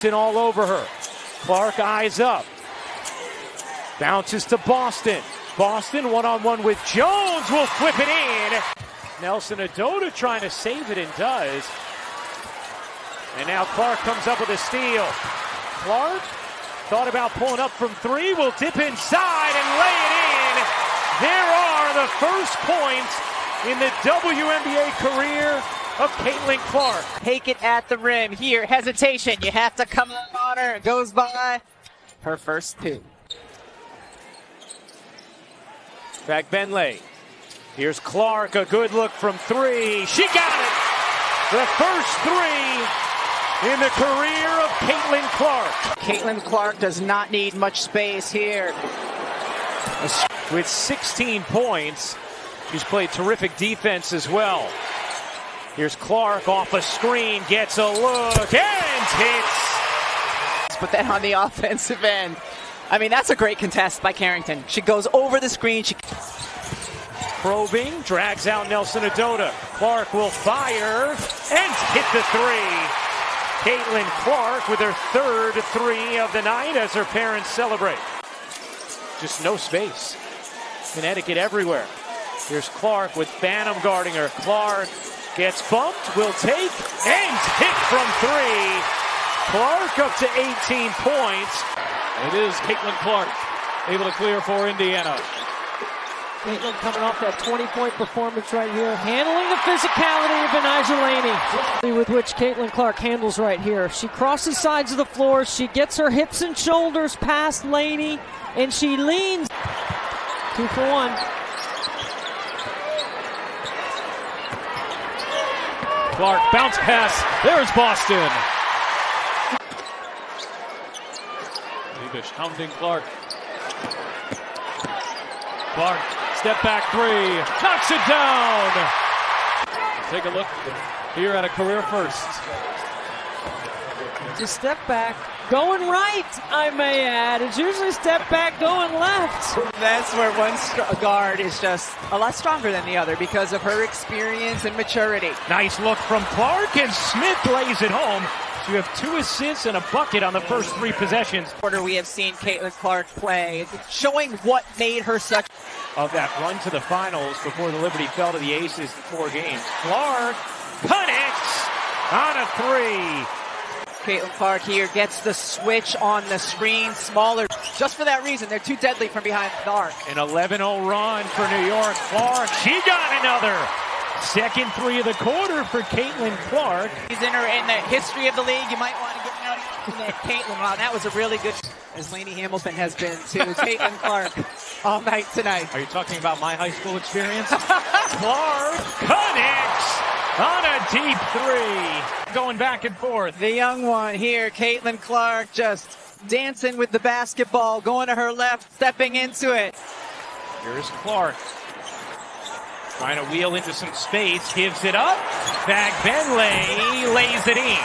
All over her. Clark eyes up. Bounces to Boston. Boston one-on-one with Jones, will flip it in. Nelson Adota trying to save it and does. And now Clark comes up with a steal. Clark thought about pulling up from three, will dip inside and lay it in. There are the first points in the WNBA career of Caitlin Clark. Take it at the rim. Here, hesitation. You have to come on her. It goes by. Her first two. Back Benley. Here's Clark, a good look from three. She got it! The first three in the career of Caitlin Clark. Caitlin Clark does not need much space here. With 16 points, she's played terrific defense as well. Here's Clark off a screen, gets a look, and hits. But then on the offensive end, I mean, that's a great contest by Carrington. She goes over the screen. Probing, drags out Nelson Adota. Clark will fire and hit the three. Caitlin Clark with her third three of the night as her parents celebrate. Just no space. Connecticut everywhere. Here's Clark with Banham guarding her. Clark gets bumped, will take, and hit from three. Clark up to 18 points. It is Caitlin Clark able to clear for Indiana. Caitlin coming off that 20-point performance right here, handling the physicality of Elijah Laney, with which Caitlin Clark handles right here. She crosses sides of the floor, she gets her hips and shoulders past Laney, and she leans. 2 for 1. Clark, bounce pass. There's Boston. Leavish hounding Clark. Clark, step back three. Knocks it down. Take a look here at a career first. Just step back. Going right, I may add. It's usually step back, going left. That's where one guard is just a lot stronger than the other because of her experience and maturity. Nice look from Clark, and Smith lays it home. So you have 2 assists and a bucket on the first 3 possessions. We have seen Caitlin Clark play, showing what made her such. Of that run to the finals before the Liberty fell to the Aces in 4 games. Clark connects on a 3. Caitlin Clark here gets the switch on the screen, smaller. Just for that reason, they're too deadly from behind the arc. An 11-0 run for New York. Clark, she got another. Second 3 of the quarter for Caitlin Clark. He's in the history of the league. You might want to get out of Caitlin. Wow, that was a really good, as Laney Hamilton has been to Caitlin Clark all night tonight. Are you talking about my high school experience? Clark connects on a deep 3. Going back and forth. The young one here, Caitlin Clark, just dancing with the basketball, going to her left, stepping into it. Here's Clark. Trying to wheel into some space, gives it up. Back Benley lays it in.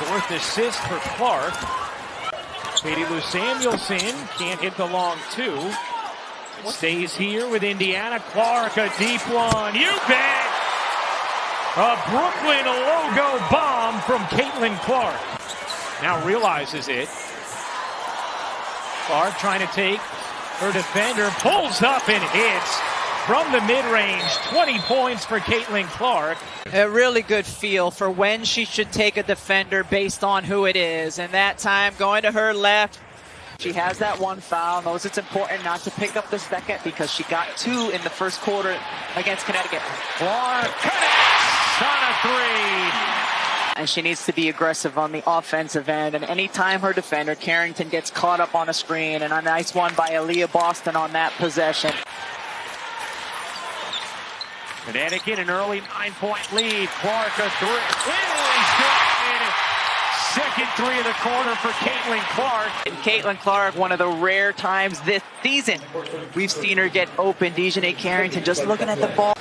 4th assist for Clark. Katie Lou Samuelson can't hit the long 2. Stays here with Indiana. Clark, a deep one. You bet! A Brooklyn logo bomb from Caitlin Clark. Now realizes it. Clark trying to take her defender, pulls up and hits. From the mid-range, 20 points for Caitlin Clark. A really good feel for when she should take a defender based on who it is. And that time, going to her left. She has that 1 foul. Knows it's important not to pick up the second because she got 2 in the first quarter against Connecticut. Clark connects on a 3. And she needs to be aggressive on the offensive end. And anytime her defender, Carrington, gets caught up on a screen, and a nice one by Aaliyah Boston on that possession. Connecticut, an early 9-point lead. Clark, a 3. Second 3 of the quarter for Caitlin Clark. And Caitlin Clark, one of the rare times this season we've seen her get open. Dejanay Carrington just looking at the ball.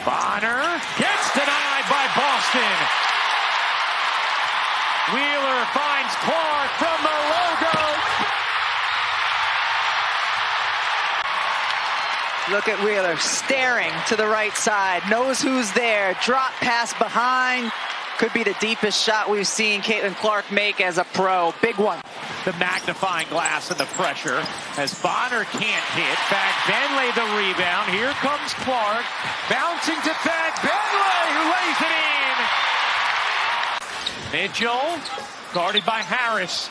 Bonner gets denied by Boston. Wheeler finds Clark from the logo. Look at Wheeler staring to the right side, knows who's there, drop pass behind, Could be the deepest shot we've seen Caitlin Clark make as a pro. Big one. The magnifying glass and the pressure as Bonner can't hit. Fag-Benley the rebound. Here comes Clark. Bouncing to Fag-Benley, who lays it in. Mitchell, guarded by Harris.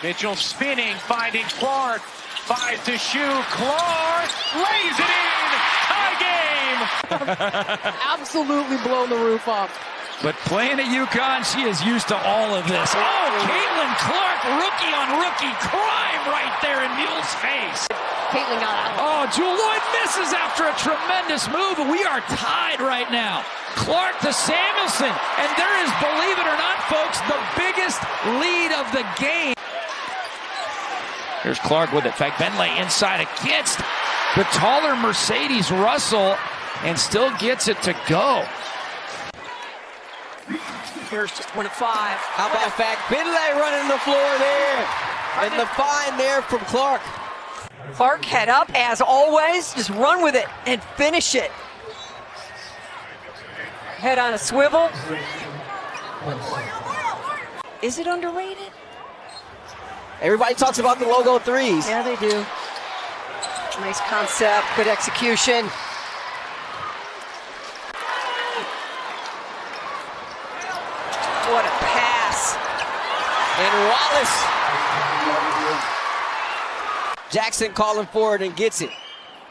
Mitchell spinning, finding Clark. 5 to shoot. Clark lays it in. Tie game. Absolutely blown the roof off. But playing at UConn, she is used to all of this. Oh, Caitlin Clark, rookie on rookie crime right there in Mule's face. Caitlin got out. Oh, Jewel Lloyd misses after a tremendous move, and we are tied right now. Clark to Samuelson, and there is, believe it or not, folks, the biggest lead of the game. Here's Clark with it. Fag-Benley inside against the taller Mercedes Russell, and still gets it to go. Here's 1 of 5. How about Fag-Benley running the floor there? And the find there from Clark. Clark head up as always. Just run with it and finish it. Head on a swivel. Is it underrated? Everybody talks about the logo threes. Yeah, they do. Nice concept, good execution. What a pass. And Wallace. Jackson calling forward and gets it.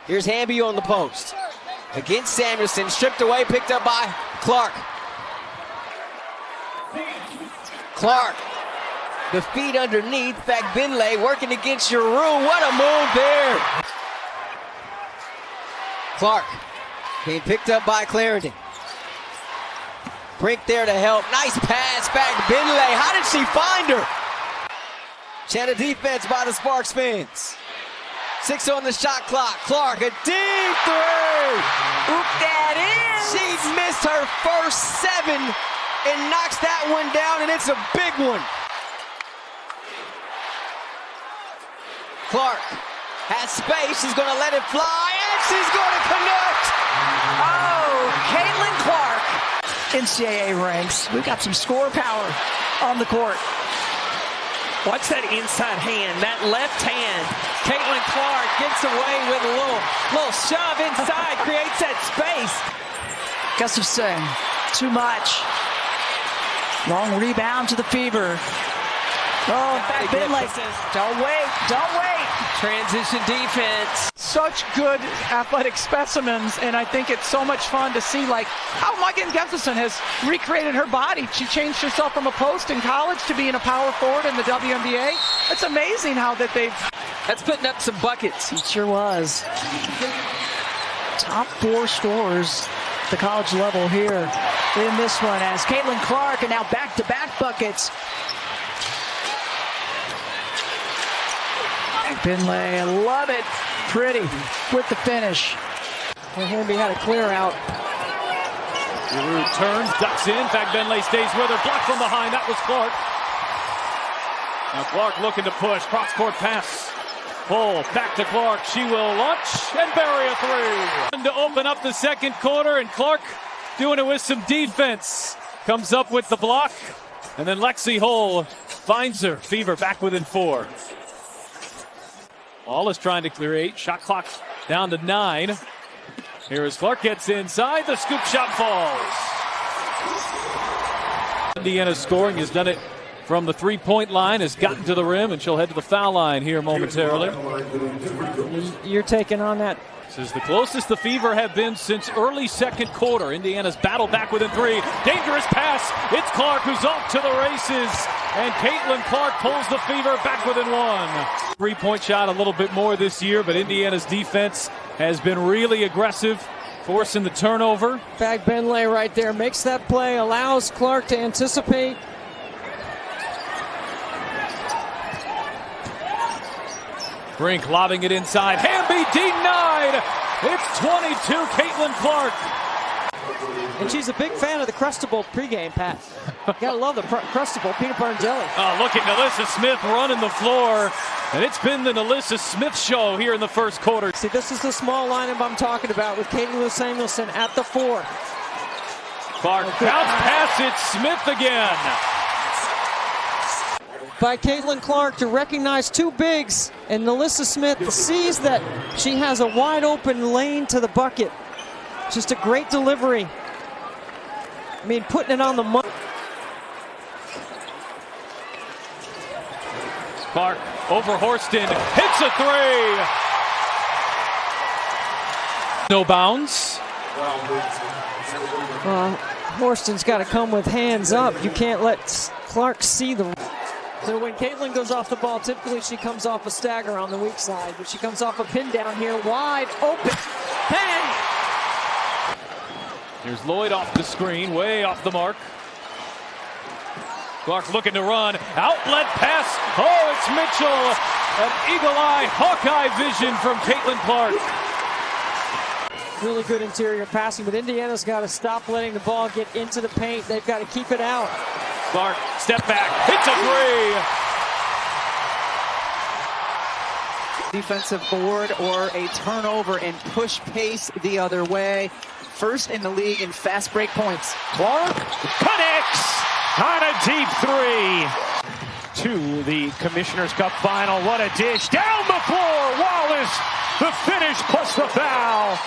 Here's Hamby on the post. Against Samuelson, stripped away, picked up by Clark. Clark. The feet underneath. Fag-Benley working against Giroux. What a move there. Clark being picked up by Clarendon. Brink there to help. Nice pass, Fag-Benley. How did she find her? Chant of defense by the Sparks fans. 6 on the shot clock. Clark, a deep three. Oop that in. She missed her first 7 and knocks that one down, and it's a big one. Clark has space. She's going to let it fly, and she's going to connect. Oh, Caitlin Clark. NCAA ranks. We've got some score power on the court. Watch that inside hand, that left hand. Caitlin Clark gets away with a little shove inside, creates that space. Gustafson, too much. Long rebound to the Fever. Oh, Fag-Benley says, Don't wait. Transition defense. Such good athletic specimens, and I think it's so much fun to see like how Megan Gustafson has recreated her body. She changed herself from a post in college to being a power forward in the WNBA. It's amazing how that they've... That's putting up some buckets. It sure was. Top 4 scorers at the college level here in this one as Caitlin Clark, and now back-to-back buckets. Fag-Benley, I love it. Pretty with the finish. Well, Hamby had a clear out. Giroux turns, ducks in. Fag-Benley stays with her. Blocked from behind. That was Clark. Now Clark looking to push. Cross-court pass. Pull. Back to Clark. She will launch and bury a 3. To open up the second quarter, and Clark doing it with some defense. Comes up with the block. And then Lexi Hull finds her. Fever back within 4. Wallace trying to clear 8. Shot clock down to 9. Here as Clark gets inside. The scoop shot falls. Indiana scoring, has done it from the three-point line, has gotten to the rim, and she'll head to the foul line here momentarily. You're taking on that. This is the closest the Fever have been since early second quarter. Indiana's battle back within 3. Dangerous pass. It's Clark who's off to the races. And Caitlin Clark pulls the Fever back within 1. Three-point shot a little bit more this year, but Indiana's defense has been really aggressive, forcing the turnover. Fag-Benley right there makes that play, allows Clark to anticipate. Brink lobbing it inside. Hamby denied. It's 22, Caitlin Clark. And she's a big fan of the Crustable pregame, Pat. You gotta love the Crustable peanut butter and jelly. Oh, look at Nalissa Smith running the floor. And it's been the Nalissa Smith show here in the first quarter. See, this is the small lineup I'm talking about with Caitlin Samuelson at the 4. Clark bounce pass it. Smith again. By Caitlin Clark to recognize two bigs, and Melissa Smith sees that she has a wide open lane to the bucket. Just a great delivery. I mean, putting it on the money. Clark over Horston, hits a three. No bounds. Horston's got to come with hands up. You can't let Clark see the... So when Caitlin goes off the ball, typically she comes off a stagger on the weak side, but she comes off a pin down here, wide open. Bang! Here's Lloyd off the screen, way off the mark. Clark looking to run, outlet pass. Oh, it's Mitchell. An eagle-eye, Hawkeye vision from Caitlin Clark. Really good interior passing, but Indiana's got to stop letting the ball get into the paint. They've got to keep it out. Clark, step back, hits a three. Defensive board or a turnover and push pace the other way. First in the league in fast break points. Clark connects on a deep three. To the Commissioner's Cup final. What a dish. Down the floor. Wallace, the finish plus the foul.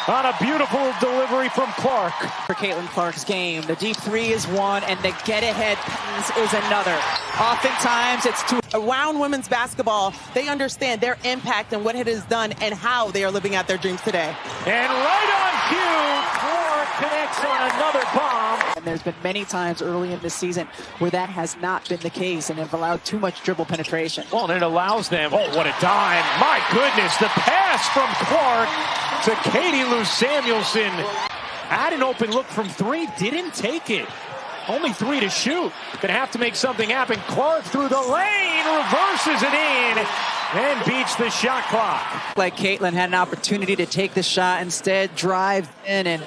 On a beautiful delivery from Clark. For Caitlin Clark's game, the deep three is one, and the get-ahead pass is another. Oftentimes, it's two. Around women's basketball, they understand their impact and what it has done and how they are living out their dreams today. And right on cue, Clark connects on another bomb. And there's been many times early in this season where that has not been the case and have allowed too much dribble penetration. Well, and it allows them, oh, what a dime. My goodness, the pass from Clark to Katie Lou Samuelson. Had an open look from three, didn't take it. Only three to shoot. Gonna have to make something happen. Clark through the lane, reverses it in, and beats the shot clock. Like Caitlin had an opportunity to take the shot, instead drive in, and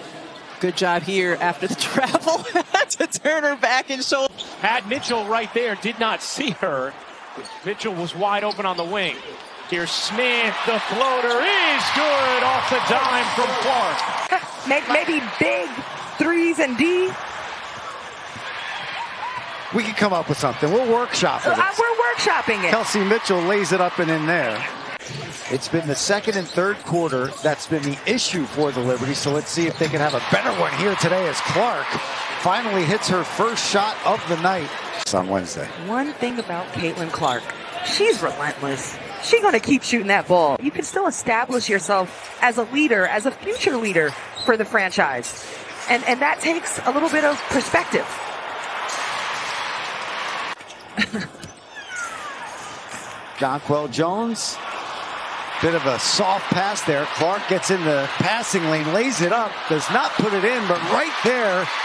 good job here after the travel to turn her back and shoulder. Had Mitchell right there, did not see her. Mitchell was wide open on the wing. Here's Smith, the floater is good off the dime from Clark. Maybe big threes and D. We can come up with something. We'll workshop it. We're workshopping it. Kelsey Mitchell lays it up and in there. It's been the second and third quarter that's been the issue for the Liberty, so let's see if they can have a better one here today as Clark finally hits her first shot of the night. It's on Wednesday. One thing about Caitlin Clark, she's relentless. She's going to keep shooting that ball. You can still establish yourself as a leader, as a future leader for the franchise. And that takes a little bit of perspective. Jonquel Jones, bit of a soft pass there. Clark gets in the passing lane, lays it up, does not put it in, but right there